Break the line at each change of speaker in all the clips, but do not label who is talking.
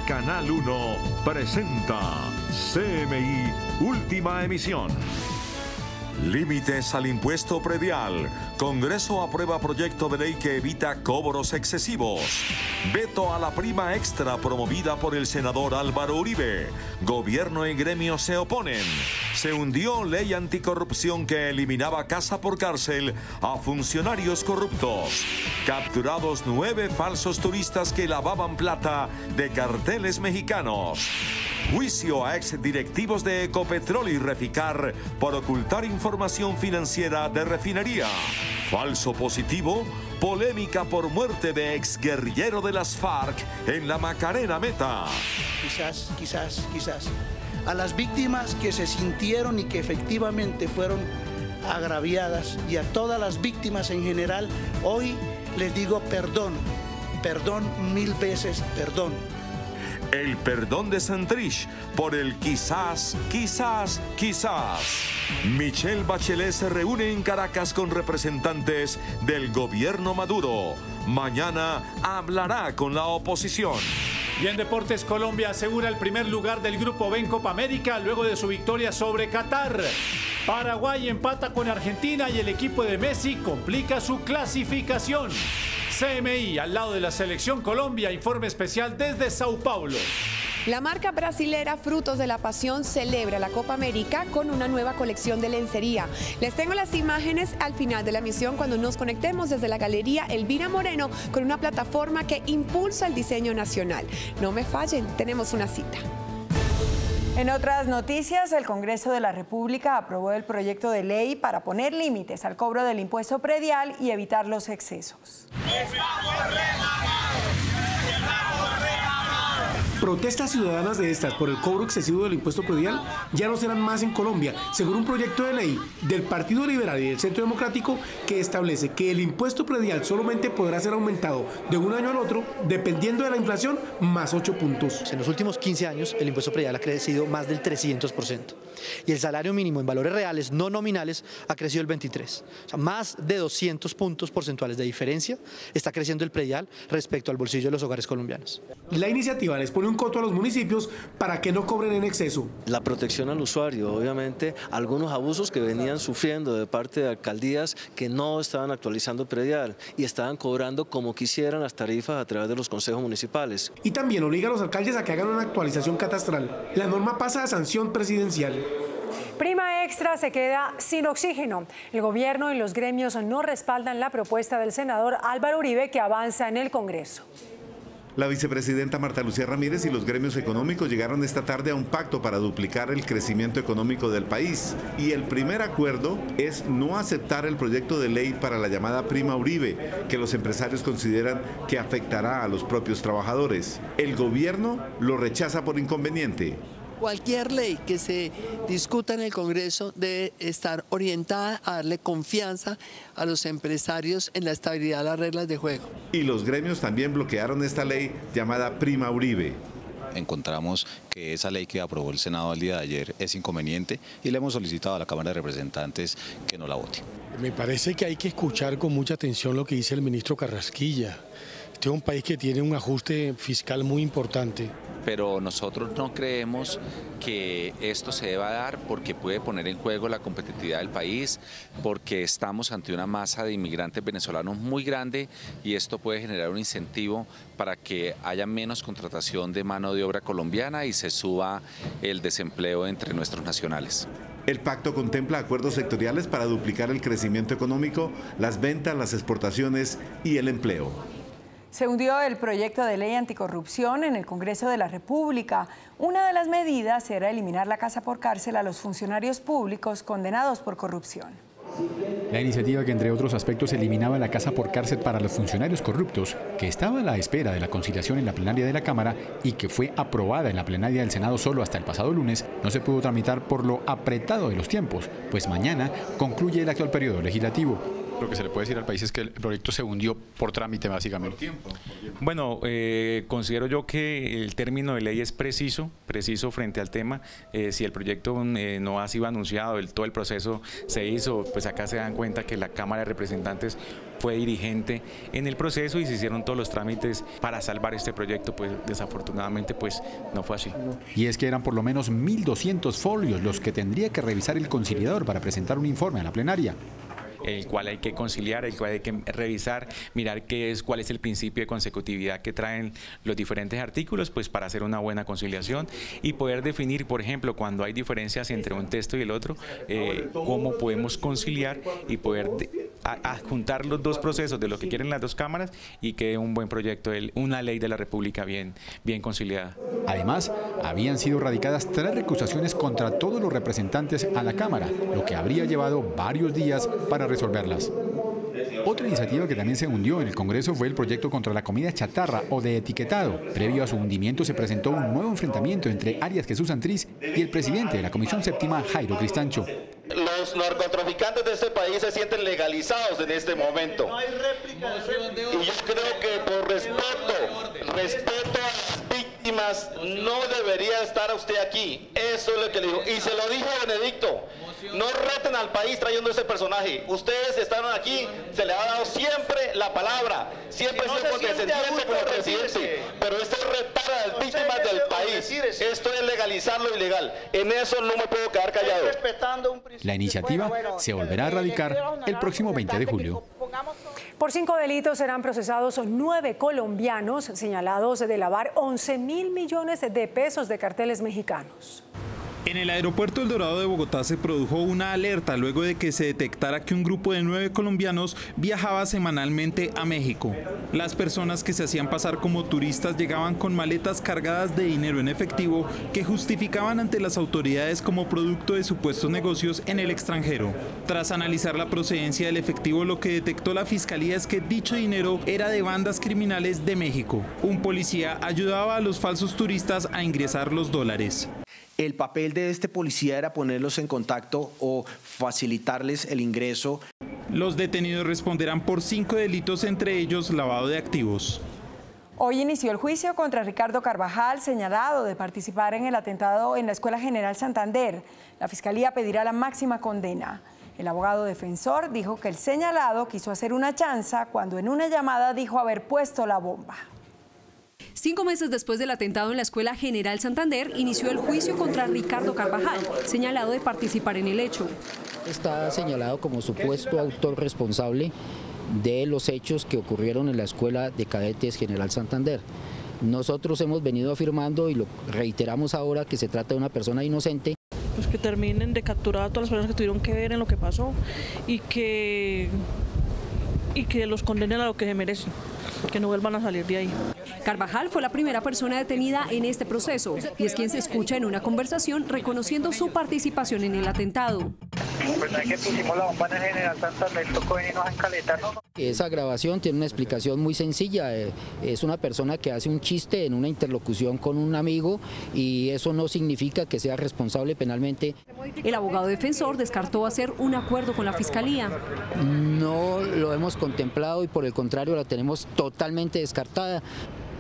Canal 1 presenta CMI Última Emisión. Límites al impuesto predial. Congreso aprueba proyecto de ley que evita cobros excesivos. Veto a la prima extra promovida por el senador Álvaro Uribe. Gobierno y gremio se oponen. Se hundió ley anticorrupción que eliminaba casa por cárcel a funcionarios corruptos. Capturados 9 falsos turistas que lavaban plata de carteles mexicanos. Juicio a exdirectivos de Ecopetrol y Reficar por ocultar información financiera de refinería. Falso positivo, polémica por muerte de exguerrillero de las FARC en la Macarena Meta.
Quizás, a las víctimas que se sintieron y que efectivamente fueron agraviadas y a todas las víctimas en general, hoy les digo perdón, mil veces perdón.
El perdón de Santrich por el quizás. Michelle Bachelet se reúne en Caracas con representantes del gobierno Maduro. Mañana hablará con la oposición.
Y en Deportes, Colombia asegura el primer lugar del Grupo B en Copa América luego de su victoria sobre Qatar. Paraguay empata con Argentina y el equipo de Messi complica su clasificación. CMI, al lado de la Selección Colombia, informe especial desde Sao Paulo.
La marca brasilera Frutos de la Pasión celebra la Copa América con una nueva colección de lencería. Les tengo las imágenes al final de la emisión cuando nos conectemos desde la Galería Elvira Moreno con una plataforma que impulsa el diseño nacional. No me fallen, tenemos una cita.
En otras noticias, el Congreso de la República aprobó el proyecto de ley para poner límites al cobro del impuesto predial y evitar los excesos.
Protestas ciudadanas de estas por el cobro excesivo del impuesto predial ya no serán más en Colombia, según un proyecto de ley del Partido Liberal y del Centro Democrático que establece que el impuesto predial solamente podrá ser aumentado de un año al otro dependiendo de la inflación más 8 puntos.
En los últimos 15 años el impuesto predial ha crecido más del 300% y el salario mínimo en valores reales no nominales ha crecido el 23%. O sea, más de 200 puntos porcentuales de diferencia está creciendo el predial respecto al bolsillo de los hogares colombianos.
La iniciativa les pone un coto a los municipios para que no cobren en exceso.
La protección al usuario, obviamente, algunos abusos que venían sufriendo de parte de alcaldías que no estaban actualizando el predial y estaban cobrando como quisieran las tarifas a través de los consejos municipales.
Y también obliga a los alcaldes a que hagan una actualización catastral. La norma pasa a sanción presidencial.
Prima extra se queda sin oxígeno. El gobierno y los gremios no respaldan la propuesta del senador Álvaro Uribe que avanza en el Congreso.
La vicepresidenta Marta Lucía Ramírez y los gremios económicos llegaron esta tarde a un pacto para duplicar el crecimiento económico del país. Y el primer acuerdo es no aceptar el proyecto de ley para la llamada prima Uribe, que los empresarios consideran que afectará a los propios trabajadores. El gobierno lo rechaza por inconveniente.
Cualquier ley que se discuta en el Congreso debe estar orientada a darle confianza a los empresarios en la estabilidad de las reglas de juego.
Y los gremios también bloquearon esta ley llamada prima Uribe.
Encontramos que esa ley que aprobó el Senado el día de ayer es inconveniente y le hemos solicitado a la Cámara de Representantes que no la vote.
Me parece que hay que escuchar con mucha atención lo que dice el ministro Carrasquilla. Este es un país que tiene un ajuste fiscal muy importante.
Pero nosotros no creemos que esto se deba dar porque puede poner en juego la competitividad del país, porque estamos ante una masa de inmigrantes venezolanos muy grande y esto puede generar un incentivo para que haya menos contratación de mano de obra colombiana y se suba el desempleo entre nuestros nacionales.
El pacto contempla acuerdos sectoriales para duplicar el crecimiento económico, las ventas, las exportaciones y el empleo.
Se hundió el proyecto de ley anticorrupción en el Congreso de la República. Una de las medidas era eliminar la casa por cárcel a los funcionarios públicos condenados por corrupción.
La iniciativa, que entre otros aspectos eliminaba la casa por cárcel para los funcionarios corruptos, que estaba a la espera de la conciliación en la plenaria de la Cámara y que fue aprobada en la plenaria del Senado solo hasta el pasado lunes, no se pudo tramitar por lo apretado de los tiempos, pues mañana concluye el actual periodo legislativo. Lo que se le puede decir al país es que el proyecto se hundió por trámite, básicamente.
Bueno, considero yo que el término de ley es preciso frente al tema. Si el proyecto no ha sido anunciado, todo el proceso se hizo, pues acá se dan cuenta que la Cámara de Representantes fue dirigente en el proceso y se hicieron todos los trámites para salvar este proyecto, pues desafortunadamente pues no fue así.
Y es que eran por lo menos 1.200 folios los que tendría que revisar el conciliador para presentar un informe a la plenaria.
El cual hay que conciliar, el cual hay que revisar, mirar cuál es el principio de consecutividad que traen los diferentes artículos, pues para hacer una buena conciliación y poder definir, por ejemplo, cuando hay diferencias entre un texto y el otro, cómo podemos conciliar y poder adjuntar los dos procesos de lo que quieren las dos cámaras y que un buen proyecto, una ley de la República bien conciliada.
Además, habían sido radicadas 3 recusaciones contra todos los representantes a la Cámara, lo que habría llevado varios días para resolverlas. Otra iniciativa que también se hundió en el Congreso fue el proyecto contra la comida chatarra o de etiquetado. Previo a su hundimiento se presentó un nuevo enfrentamiento entre Arias Jesús Santriz y el presidente de la Comisión Séptima, Jairo Cristancho.
Los narcotraficantes de este país se sienten legalizados en este momento. Y yo creo que por respeto a las víctimas, no debería estar usted aquí. Eso es lo que le digo. Y se lo dijo Benedicto. No reten al país trayendo ese personaje. Ustedes estaban aquí, se le ha dado siempre la palabra. Siempre se condescendiente como presidente. Pero esto es retar a las víctimas del país. Esto es legalizar lo ilegal. En eso no me puedo quedar callado.
La iniciativa se volverá a radicar el próximo 20 de julio.
Por 5 delitos serán procesados 9 colombianos señalados de lavar 11.000 millones de pesos de carteles mexicanos.
En el aeropuerto El Dorado de Bogotá se produjo una alerta luego de que se detectara que un grupo de 9 colombianos viajaba semanalmente a México. Las personas que se hacían pasar como turistas llegaban con maletas cargadas de dinero en efectivo que justificaban ante las autoridades como producto de supuestos negocios en el extranjero. Tras analizar la procedencia del efectivo, lo que detectó la fiscalía es que dicho dinero era de bandas criminales de México. Un policía ayudaba a los falsos turistas a ingresar los dólares.
El papel de este policía era ponerlos en contacto o facilitarles el ingreso.
Los detenidos responderán por 5 delitos, entre ellos lavado de activos.
Hoy inició el juicio contra Ricardo Carvajal, señalado de participar en el atentado en la Escuela General Santander. La Fiscalía pedirá la máxima condena. El abogado defensor dijo que el señalado quiso hacer una chanza cuando en una llamada dijo haber puesto la bomba.
5 meses después del atentado en la Escuela General Santander, inició el juicio contra Ricardo Carvajal, señalado de participar en el hecho.
Está señalado como supuesto autor responsable de los hechos que ocurrieron en la Escuela de Cadetes General Santander. Nosotros hemos venido afirmando y lo reiteramos ahora que se trata de una persona inocente.
Pues que terminen de capturar a todas las personas que tuvieron que ver en lo que pasó y que los condenen a lo que se merecen, que no vuelvan a salir de ahí.
Carvajal fue la primera persona detenida en este proceso y es quien se escucha en una conversación reconociendo su participación en el atentado.
Pues no es que pusimos la bomba en el General Santander, tocó venirnos a encaletarnos.
Esa grabación tiene una explicación muy sencilla. Es una persona que hace un chiste en una interlocución con un amigo y eso no significa que sea responsable penalmente.
El abogado defensor descartó hacer un acuerdo con la Fiscalía.
No lo hemos contemplado y por el contrario la tenemos totalmente descartada.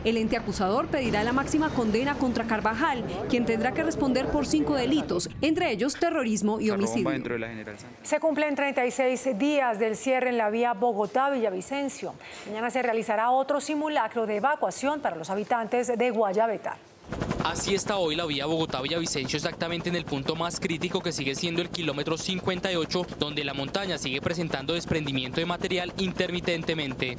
El ente acusador pedirá la máxima condena contra Carvajal, quien tendrá que responder por 5 delitos, entre ellos terrorismo y homicidio.
Se cumplen 36 días del cierre en la vía Bogotá-Villavicencio. Mañana se realizará otro simulacro de evacuación para los habitantes de Guayabetal.
Así está hoy la vía Bogotá-Villavicencio, exactamente en el punto más crítico que sigue siendo el kilómetro 58, donde la montaña sigue presentando desprendimiento de material intermitentemente.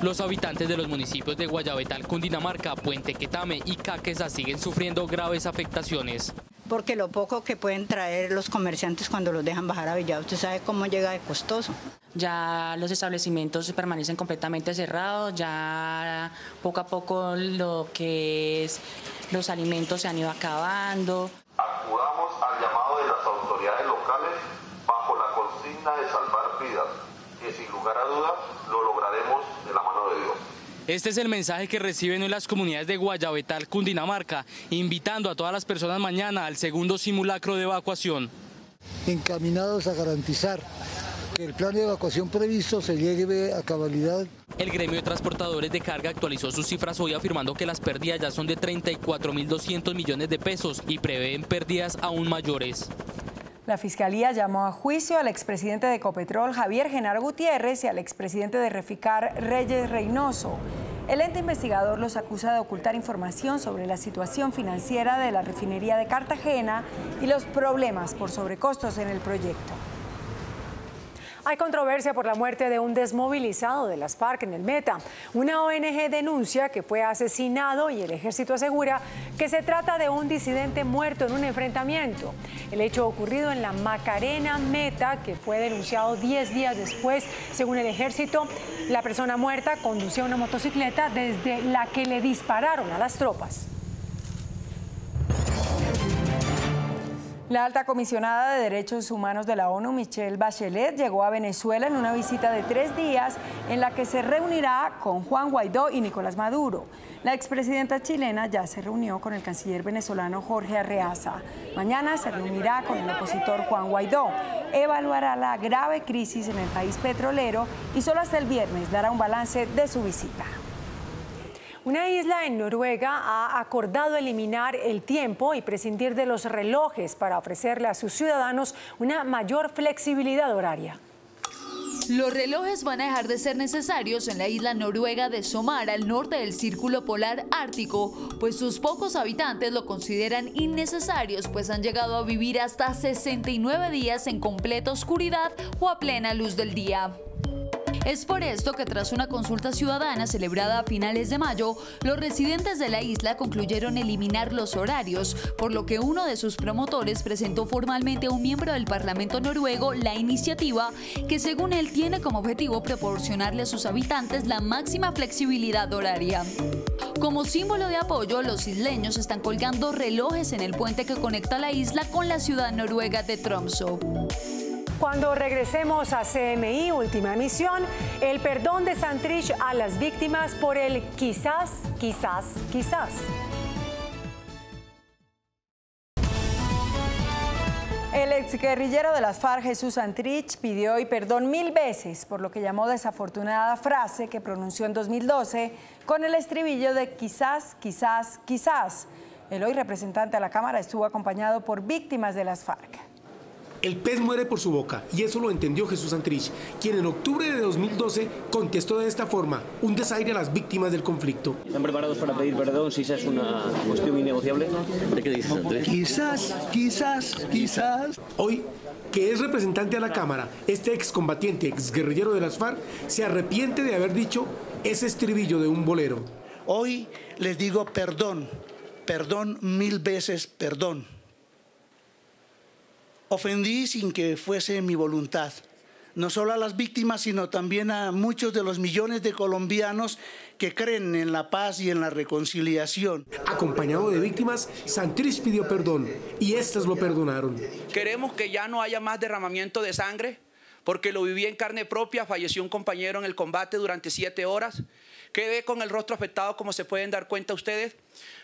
Los habitantes de los municipios de Guayabetal, Cundinamarca, Puente Quetame y Caqueza siguen sufriendo graves afectaciones.
Porque lo poco que pueden traer los comerciantes cuando los dejan bajar a Villa, usted sabe cómo llega de costoso.
Ya los establecimientos permanecen completamente cerrados, ya poco a poco lo que es los alimentos se han ido acabando.
Acudamos al llamado de las autoridades locales bajo la consigna de salvar vidas, que sin lugar a dudas lo lograremos de la mano de Dios.
Este es el mensaje que reciben hoy las comunidades de Guayabetal, Cundinamarca, invitando a todas las personas mañana al segundo simulacro de evacuación.
Encaminados a garantizar
que el plan de evacuación previsto se llegue a cabalidad.
El gremio de transportadores de carga actualizó sus cifras hoy afirmando que las pérdidas ya son de 34.200 millones de pesos y prevén pérdidas aún mayores.
La Fiscalía llamó a juicio al expresidente de Ecopetrol, Javier Genaro Gutiérrez, y al expresidente de Reficar, Reyes Reynoso. El ente investigador los acusa de ocultar información sobre la situación financiera de la refinería de Cartagena y los problemas por sobrecostos en el proyecto.
Hay controversia por la muerte de un desmovilizado de las FARC en el Meta. Una ONG denuncia que fue asesinado y el ejército asegura que se trata de un disidente muerto en un enfrentamiento. El hecho ocurrido en la Macarena Meta, que fue denunciado 10 días después, según el ejército, la persona muerta conducía una motocicleta desde la que le dispararon a las tropas.
La alta comisionada de Derechos Humanos de la ONU, Michelle Bachelet, llegó a Venezuela en una visita de 3 días en la que se reunirá con Juan Guaidó y Nicolás Maduro. La expresidenta chilena ya se reunió con el canciller venezolano Jorge Arreaza. Mañana se reunirá con el opositor Juan Guaidó. Evaluará la grave crisis en el país petrolero y solo hasta el viernes dará un balance de su visita.
Una isla en Noruega ha acordado eliminar el tiempo y prescindir de los relojes para ofrecerle a sus ciudadanos una mayor flexibilidad horaria.
Los relojes van a dejar de ser necesarios en la isla noruega de Somar, al norte del Círculo Polar Ártico, pues sus pocos habitantes lo consideran innecesarios, pues han llegado a vivir hasta 69 días en completa oscuridad o a plena luz del día. Es por esto que tras una consulta ciudadana celebrada a finales de mayo, los residentes de la isla concluyeron eliminar los horarios, por lo que uno de sus promotores presentó formalmente a un miembro del Parlamento noruego la iniciativa que, según él, tiene como objetivo proporcionarle a sus habitantes la máxima flexibilidad horaria. Como símbolo de apoyo, los isleños están colgando relojes en el puente que conecta la isla con la ciudad noruega de Tromsø.
Cuando regresemos a CMI, última emisión, el perdón de Santrich a las víctimas por el quizás.
El exguerrillero de las FARC, Jesús Santrich, pidió hoy perdón 1000 veces por lo que llamó desafortunada frase que pronunció en 2012 con el estribillo de quizás. El hoy representante a la Cámara estuvo acompañado por víctimas de las FARC.
El pez muere por su boca, y eso lo entendió Jesús Santrich, quien en octubre de 2012 contestó de esta forma, un desaire a las víctimas del conflicto.
¿Están preparados para pedir perdón si esa es una cuestión innegociable? ¿De qué dices, Santrich?
Quizás. Hoy, que es representante a la Cámara, este excombatiente, exguerrillero de las FARC, se arrepiente de haber dicho ese estribillo de un bolero.
Hoy les digo perdón 1000 veces perdón. Ofendí sin que fuese mi voluntad, no solo a las víctimas, sino también a muchos de los millones de colombianos que creen en la paz y en la reconciliación.
Acompañado de víctimas, Santrich pidió perdón y estas lo perdonaron.
Queremos que ya no haya más derramamiento de sangre, porque lo viví en carne propia. Falleció un compañero en el combate durante 7 horas. Quedé con el rostro afectado, como se pueden dar cuenta ustedes,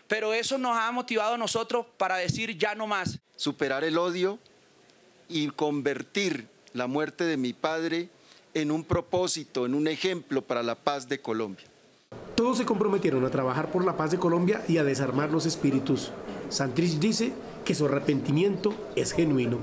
pero eso nos ha motivado a nosotros para decir ya no más.
Superar el odio y convertir la muerte de mi padre en un propósito, en un ejemplo para la paz de Colombia.
Todos se comprometieron a trabajar por la paz de Colombia y a desarmar los espíritus. Santrich dice que su arrepentimiento es genuino.